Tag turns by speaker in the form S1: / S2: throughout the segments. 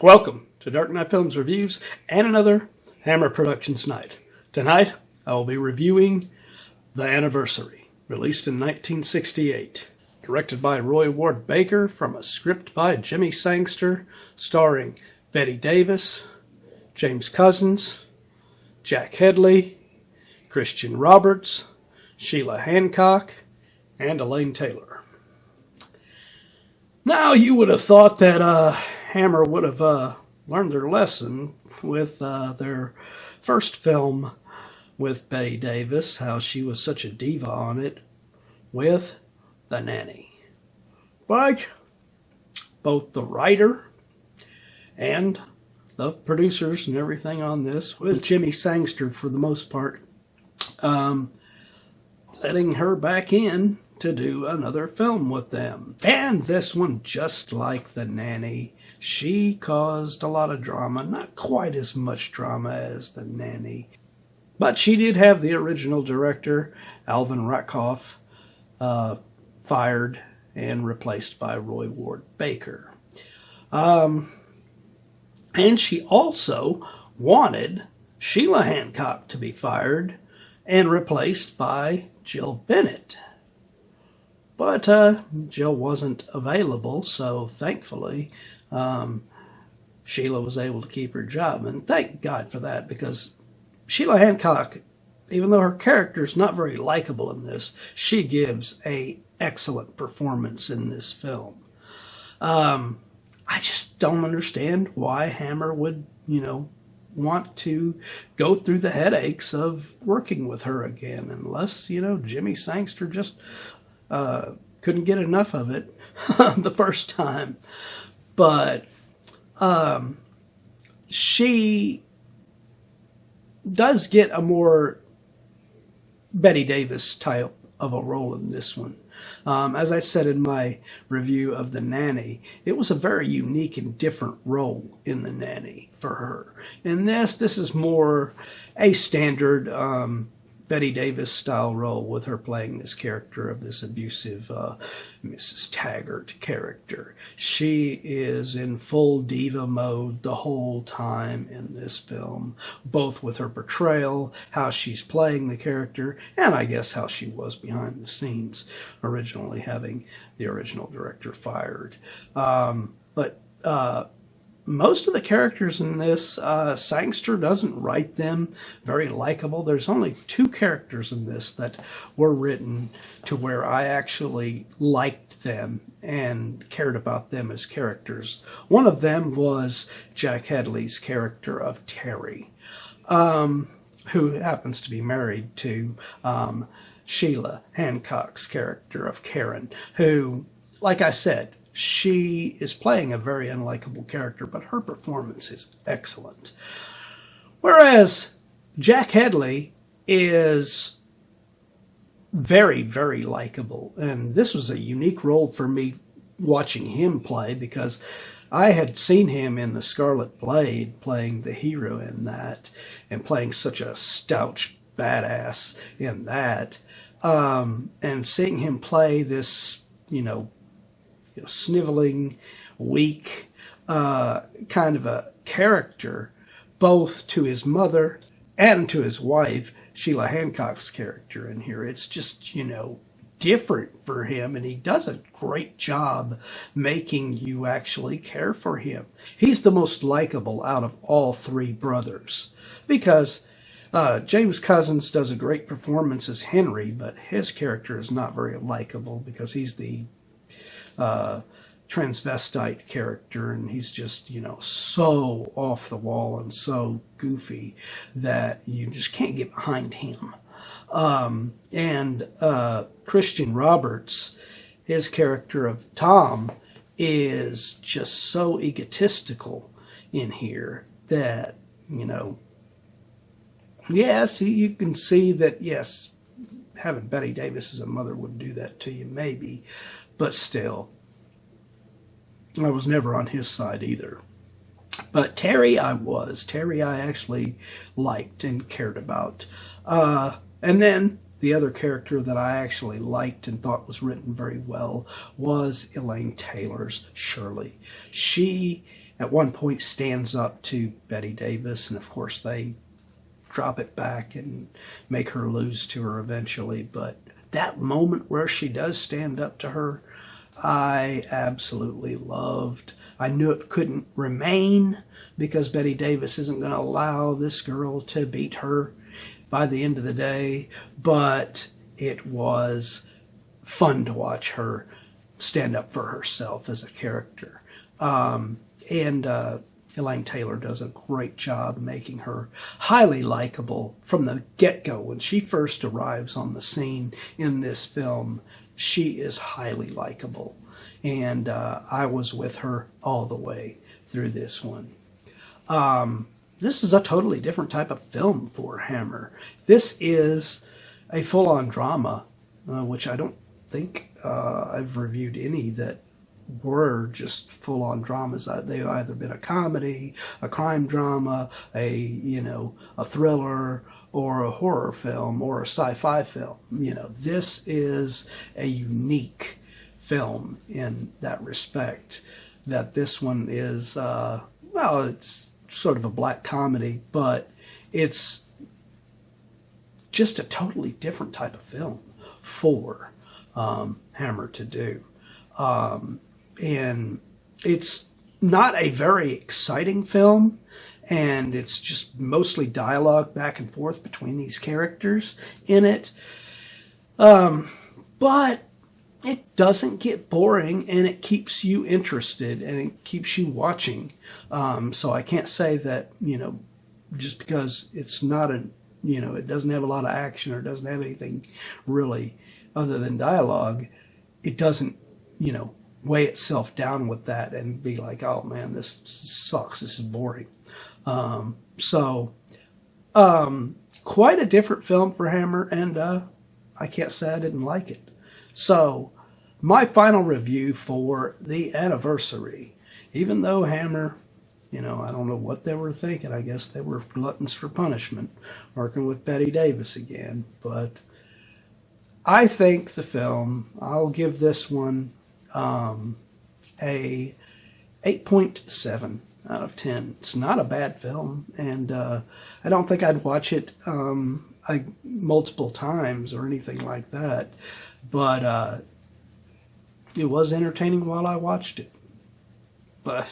S1: Welcome to Dark Knight Films Reviews and another Hammer Productions night. Tonight, I will be reviewing The Anniversary, released in 1968. Directed by Roy Ward Baker from a script by Jimmy Sangster, starring Bette Davis, James Cossins, Jack Hedley, Christian Roberts, Sheila Hancock, and Elaine Taylor. Now, you would have thought that Hammer would have learned their lesson with their first film with Bette Davis, how she was such a diva on it, with The Nanny. But both the writer and the producers and everything on this, with Jimmy Sangster for the most part, letting her back in to do another film with them. And this one, just like The Nanny, she caused a lot of drama. Not quite as much drama as The Nanny, but she did have the original director, Alvin Rakoff, fired and replaced by Roy Ward Baker. And she also wanted Sheila Hancock to be fired and replaced by Jill Bennett. But Jill wasn't available, so thankfully Sheila was able to keep her job. And thank God for that, because Sheila Hancock, even though her character is not very likable in this, she gives an excellent performance in this film. I just don't understand why Hammer would, want to go through the headaches of working with her again, unless, Jimmy Sangster just couldn't get enough of it the first time. But she does get a more Bette Davis type of a role in this one. As I said in my review of The Nanny, it was a very unique and different role in The Nanny for her. In this is more a standard Bette Davis style role, with her playing this character of this abusive Mrs. Taggart character. She is in full diva mode the whole time in this film, both with her portrayal, how she's playing the character, and I guess how she was behind the scenes, originally having the original director fired. But most of the characters in this, Sangster doesn't write them very likable. There's only two characters in this that were written to where I actually liked them and cared about them as characters. One of them was Jack Hedley's character of Terry, who happens to be married to Sheila Hancock's character of Karen, who, like I said, she is playing a very unlikable character, but her performance is excellent. Whereas Jack Hedley is very, very likable. And this was a unique role for me watching him play, because I had seen him in The Scarlet Blade playing the hero in that, and playing such a stouch badass in that. And seeing him play this, sniveling, weak kind of a character, both to his mother and to his wife, Sheila Hancock's character in here. It's just, different for him, and he does a great job making you actually care for him. He's the most likable out of all three brothers, because James Cossins does a great performance as Henry, but his character is not very likable because he's the transvestite character, and he's just, so off the wall and so goofy that you just can't get behind him. And Christian Roberts, his character of Tom, is just so egotistical in here that, yes, you can see that, yes, having Bette Davis as a mother would do that to you, maybe. But still, I was never on his side either. But Terry I actually liked and cared about. And then the other character that I actually liked and thought was written very well was Elaine Taylor's Shirley. She at one point stands up to Bette Davis, and of course they drop it back and make her lose to her eventually. But that moment where she does stand up to her, I absolutely loved. I knew it couldn't remain because Bette Davis isn't going to allow this girl to beat her by the end of the day, but it was fun to watch her stand up for herself as a character. And Elaine Taylor does a great job making her highly likable from the get-go. When she first arrives on the scene in this film, she is highly likable. And I was with her all the way through this one. This is a totally different type of film for Hammer. This is a full-on drama, which I don't think I've reviewed any that were just full-on dramas. They've either been a comedy, a crime drama, a thriller, or a horror film, or a sci-fi film. This is a unique film in that respect. That this one is, it's sort of a black comedy, but it's just a totally different type of film for Hammer to do. And it's not a very exciting film, and it's just mostly dialogue back and forth between these characters in it. But it doesn't get boring, and it keeps you interested, and it keeps you watching. So I can't say that, just because it's not it doesn't have a lot of action or doesn't have anything really other than dialogue, it doesn't, weigh itself down with that and be like, oh man, this sucks, this is boring. Quite a different film for Hammer, and I can't say I didn't like it. So, my final review for The Anniversary, even though Hammer, I don't know what they were thinking. I guess they were gluttons for punishment, working with Bette Davis again. But I think the film, I'll give this one a 8.7 out of 10. It's not a bad film, and I don't think I'd watch it multiple times or anything like that. But it was entertaining while I watched it. But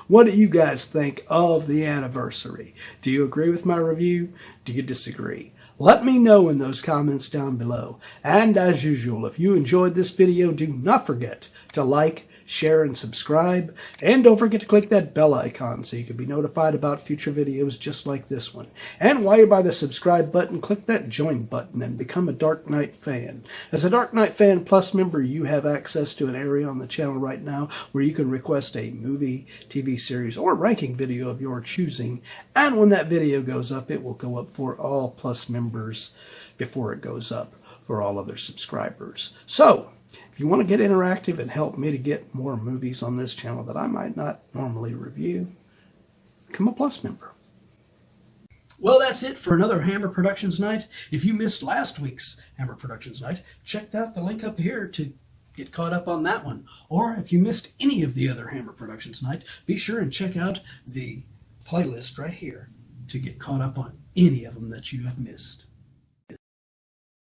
S1: what do you guys think of The Anniversary? Do you agree with my review? Do you disagree? Let me know in those comments down below. And as usual, if you enjoyed this video, do not forget to like, share, and subscribe. And don't forget to click that bell icon so you can be notified about future videos just like this one. And while you're by the subscribe button, click that join button and become a Dark Knight fan. As a Dark Knight Fan Plus member, you have access to an area on the channel right now where you can request a movie, TV series, or ranking video of your choosing. And when that video goes up, it will go up for all Plus members before it goes up for all other subscribers. So, if you want to get interactive and help me to get more movies on this channel that I might not normally review, become a Plus member. Well, that's it for another Hammer Productions Night. If you missed last week's Hammer Productions Night, check out the link up here to get caught up on that one. Or if you missed any of the other Hammer Productions Night, be sure and check out the playlist right here to get caught up on any of them that you have missed.